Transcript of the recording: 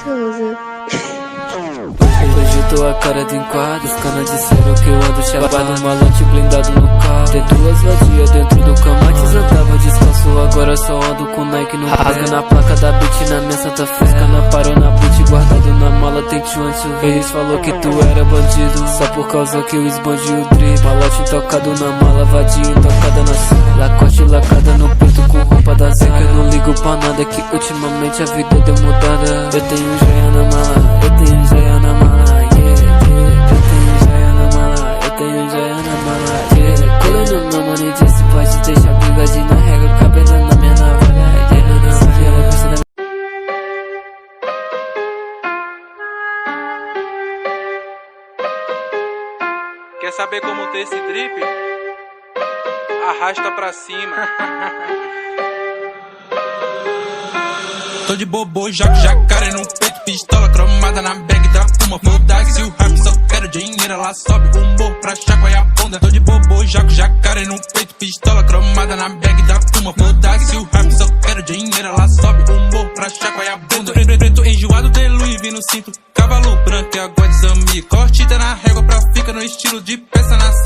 gostoso. Hoje tô a cara do enquadro, os cana disseram que eu ando chapado, malante blindado no carro. Tem duas vadias dentro do camates, andava descanso, agora só ando com Nike no rasga na placa da beat na minha santa fé. Cana parou na boot, guardado na mala, tem tio antes. Eles falou que tu era bandido, só por causa que eu esbandi o drip. Malote tocado na mala, vadia tocada na cena. Lacoste lacada no peito com roupa da seca. Eu não ligo pra nada, que ultimamente a vida deu mudada. Eu tenho joia na mala, eu tenho joia na mala. Colando meu mano e disse pode deixar bigodinho na régua, cabelo na minha navalha. Quer saber como ter esse drip? Arrasta pra cima. Tô de bobo, jacaré no peito, pistola cromada na bag da Puma. Foda-se o rap, só quero dinheiro, ela sobe o morro pra chacoalhar a bunda. Tô de bobo, jacaré no peito, pistola cromada na bag da Puma. Foda-se o rap, só quero dinheiro, ela sobe o morro pra chacoalhar a bunda. Preto enjoado de Louis V no cinto, cavalo branco e água de Zami. Corte tá na régua pra ficar no estilo de peça na cinta.